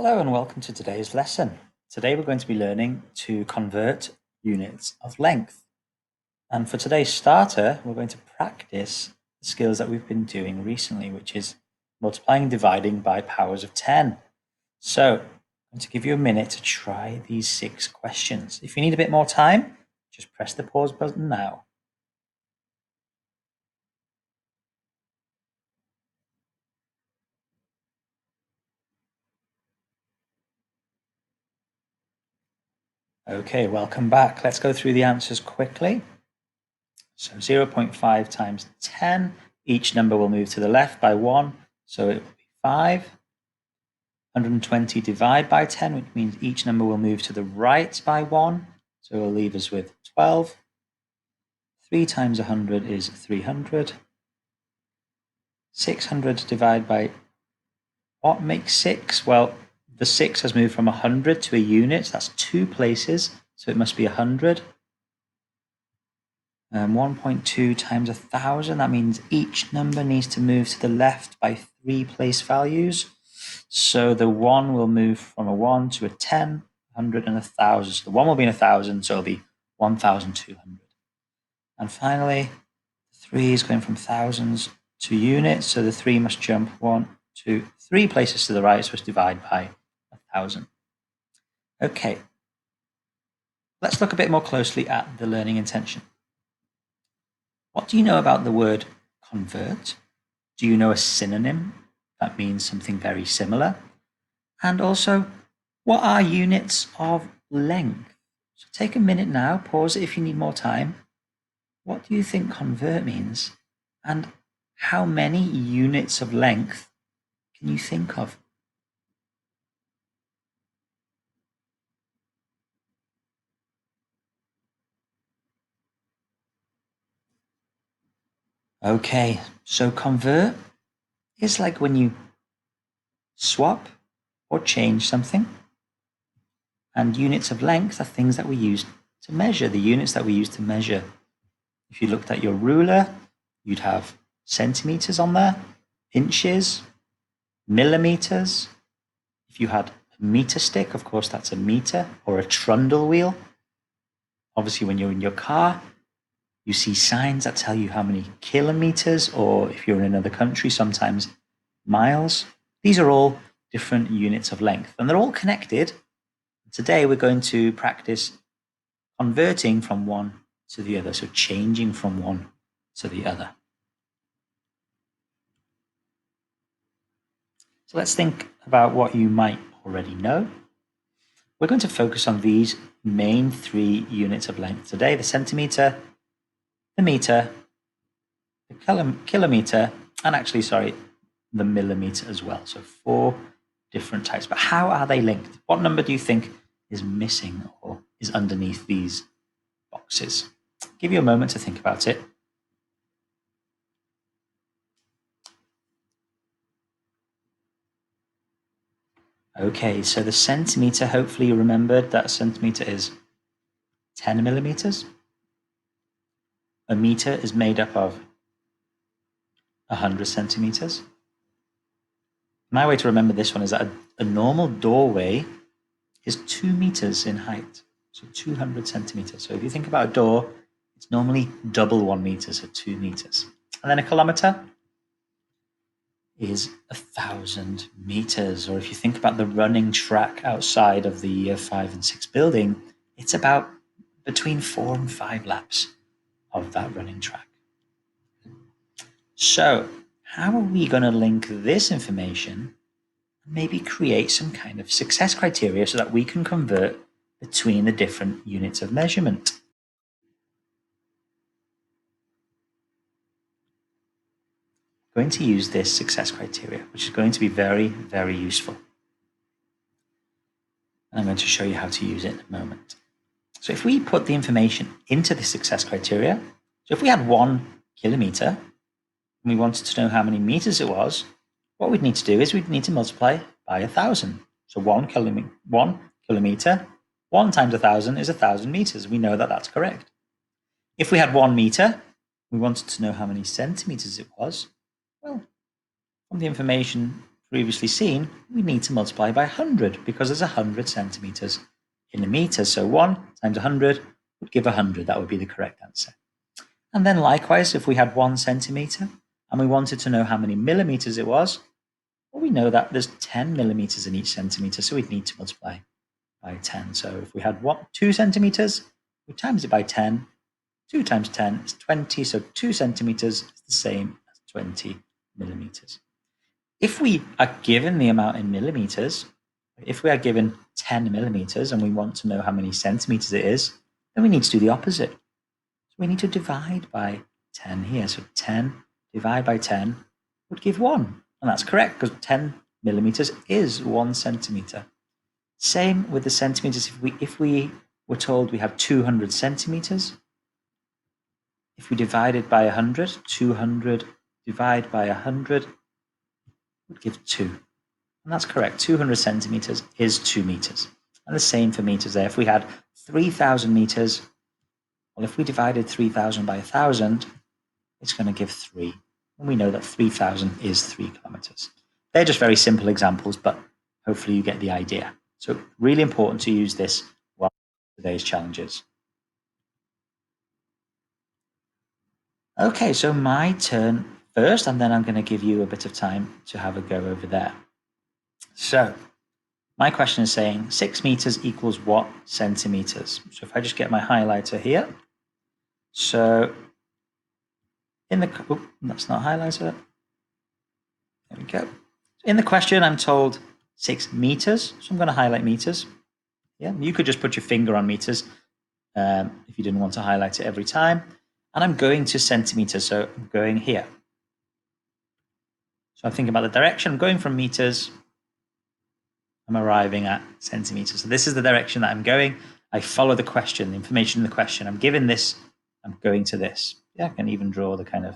Hello and welcome to today's lesson. Today we're going to be learning to convert units of length. And for today's starter, we're going to practice the skills that we've been doing recently, which is multiplying and dividing by powers of 10. So I'm going to give you a minute to try these 6 questions. If you need a bit more time, just press the pause button now. Okay, welcome back. Let's go through the answers quickly. So 0.5 times 10, each number will move to the left by 1, so it will be 5. 120 divide by 10, which means each number will move to the right by 1, so it will leave us with 12. 3 times 100 is 300. 600 divided by what makes 6? Well, the 6 has moved from 100 to a unit, so that's 2 places, so it must be 100. 1.2 times 1,000, that means each number needs to move to the left by 3 place values. So the 1 will move from a 1 to a 10, 100 and 1,000. So the 1 will be in 1,000, so it'll be 1,200. And finally, 3 is going from thousands to units, so the 3 must jump 1, 2, 3 places to the right, so it's divide by 1,000. Okay, let's look a bit more closely at the learning intention. What do you know about the word convert? Do you know a synonym that means something very similar? And also, what are units of length? So take a minute now, pause it if you need more time. What do you think convert means? And how many units of length can you think of? Okay, so convert is like when you swap or change something. And units of length are things that we use to measure, the units that we use to measure. If you looked at your ruler, you'd have centimeters on there, inches, millimeters. If you had a meter stick, of course, that's a meter, or a trundle wheel. Obviously, when you're in your car, you see signs that tell you how many kilometers, or if you're in another country, sometimes miles. These are all different units of length, and they're all connected. Today, we're going to practice converting from one to the other, so changing from one to the other. So let's think about what you might already know. We're going to focus on these main 3 units of length today: the centimeter, the meter, the kilometer, and the millimeter as well. So 4 different types. But how are they linked? What number do you think is missing or is underneath these boxes? Give you a moment to think about it. Okay, so the centimeter, hopefully you remembered that a centimeter is 10 millimeters. A meter is made up of 100 centimeters. My way to remember this one is that a normal doorway is 2 meters in height, so 200 centimeters. So if you think about a door, it's normally double 1 meter, so 2 meters. And then a kilometer is 1,000 meters. Or if you think about the running track outside of the year 5 and 6 building, it's about between 4 and 5 laps of that running track. So how are we going to link this information and maybe create some kind of success criteria so that we can convert between the different units of measurement? I'm going to use this success criteria, which is going to be very, very useful. And I'm going to show you how to use it in a moment. So if we put the information into the success criteria, so if we had 1 kilometer and we wanted to know how many meters it was, what we'd need to do is we'd need to multiply by 1,000. So 1 kilometer, 1 times 1,000 is 1,000 meters. We know that that's correct. If we had 1 meter, we wanted to know how many centimeters it was. Well, from the information previously seen, we need to multiply by 100 because there's 100 centimeters in a meter. So 1 times 100 would give 100. That would be the correct answer. And then likewise, if we had 1 centimeter and we wanted to know how many millimeters it was, well, we know that there's 10 millimeters in each centimeter, so we'd need to multiply by 10. So if we had 2 centimeters, we times it by 10. 2 times 10 is 20, so 2 centimeters is the same as 20 millimeters. If we are given the amount in millimeters, if we are given 10 millimeters and we want to know how many centimeters it is, then we need to do the opposite. So we need to divide by 10 here. So 10 divided by 10 would give 1. And that's correct because 10 millimeters is 1 centimeter. Same with the centimeters. If we were told we have 200 centimeters, if we divided by 100, 200 divided by 100 would give 2. And that's correct. 200 centimeters is 2 meters. And the same for meters there. If we had 3,000 meters, well, if we divided 3,000 by 1,000, it's going to give 3. And we know that 3,000 is 3 kilometers. They're just very simple examples, but hopefully you get the idea. So really important to use this while today's challenges. Okay, so my turn first, and then I'm going to give you a bit of time to have a go over there. So my question is saying 6 meters equals what centimeters? So if I just get my highlighter here. So in the, that's not highlighter. There we go. In the question, I'm told 6 meters. So I'm going to highlight meters. Yeah, you could just put your finger on meters if you didn't want to highlight it every time. And I'm going to centimeters, so I'm going here. So I'm thinking about the direction. I'm going from meters. I'm arriving at centimeters. So this is the direction that I'm going. I follow the question, the information in the question. I'm given this. I'm going to this. Yeah, I can even draw the kind of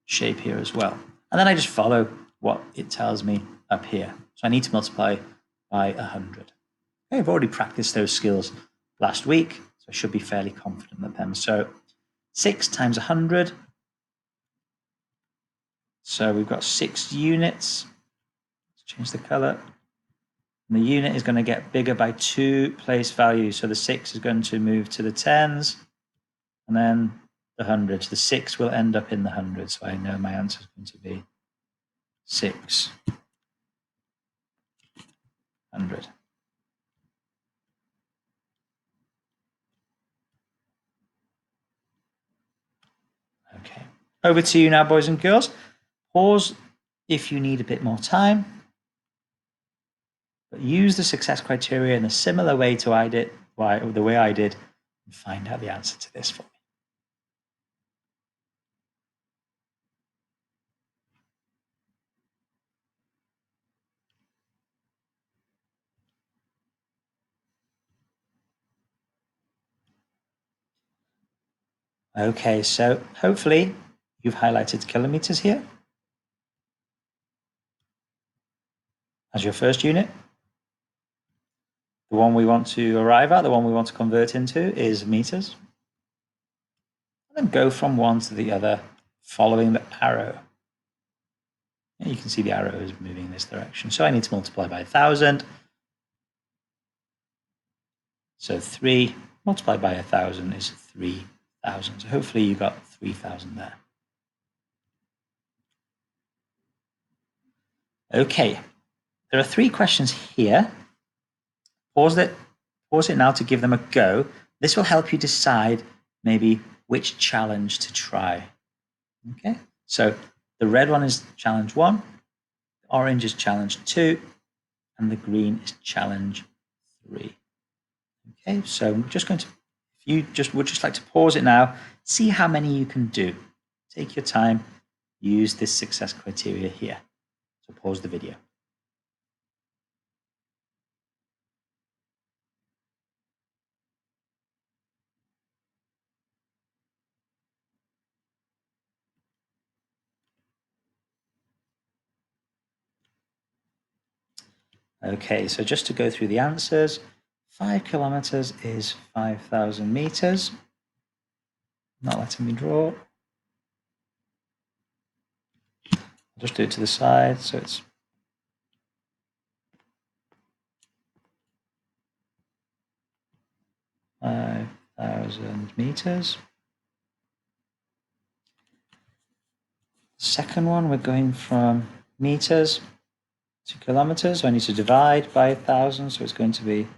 shape here as well. And then I just follow what it tells me up here. So I need to multiply by 100. Okay, I've already practiced those skills last week, so I should be fairly confident with them. So 6 times 100. So we've got 6 units. Let's change the color. And the unit is going to get bigger by 2 place values. So the 6 is going to move to the 10s, and then the hundreds. The 6 will end up in the hundreds. So I know my answer is going to be 600. Okay. Over to you now, boys and girls. Pause if you need a bit more time. But use the success criteria in a similar way to the way I did, and find out the answer to this for me. Okay, so hopefully you've highlighted kilometers here as your first unit. The one we want to arrive at, the one we want to convert into, is meters. And then go from one to the other, following the arrow. And you can see the arrow is moving in this direction. So I need to multiply by 1,000. So 3 multiplied by 1,000 is 3,000. So hopefully you got 3,000 there. Okay, there are 3 questions here. Pause it now to give them a go. This will help you decide maybe which challenge to try. Okay, so the red one is challenge 1, the orange is challenge 2, and the green is challenge 3. Okay, so I'm just going to, if you would just like to pause it now, see how many you can do. Take your time, use this success criteria here. So pause the video. Okay, so just to go through the answers, 5 kilometers is 5,000 meters. Not letting me draw. I'll just do it to the side, so it's 5,000 meters. Second one, we're going from meters to kilometers. So I need to divide by 1,000, so it's going to be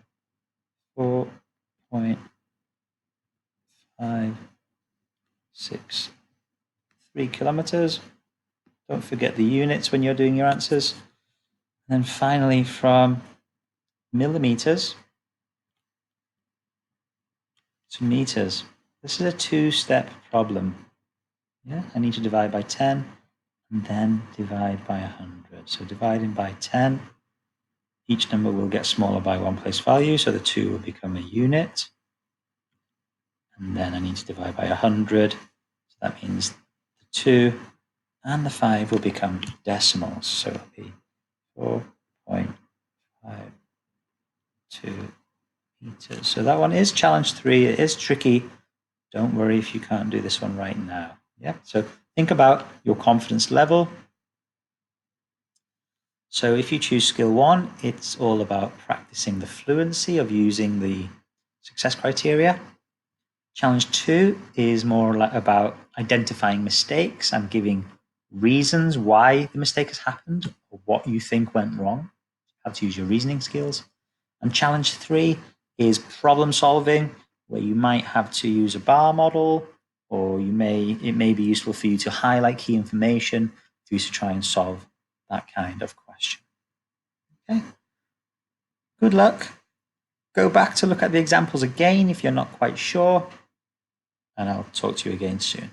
4.563 kilometers. Don't forget the units when you're doing your answers. And then finally, from millimeters to meters. This is a two-step problem. Yeah, I need to divide by 10 and then divide by 100. So dividing by 10, each number will get smaller by one place value, so the 2 will become a unit. And then I need to divide by 100, so that means the 2 and the 5 will become decimals, so it'll be 4.52 meters. So that one is challenge 3. It is tricky. Don't worry if you can't do this one right now. Yeah, so think about your confidence level. So if you choose skill 1, it's all about practicing the fluency of using the success criteria. Challenge 2 is more about identifying mistakes and giving reasons why the mistake has happened or what you think went wrong. You have to use your reasoning skills. And challenge 3 is problem solving, where you might have to use a bar model, or it may be useful for you to highlight key information for you to try and solve that kind of question. Okay. Good luck. Go back to look at the examples again if you're not quite sure, and I'll talk to you again soon.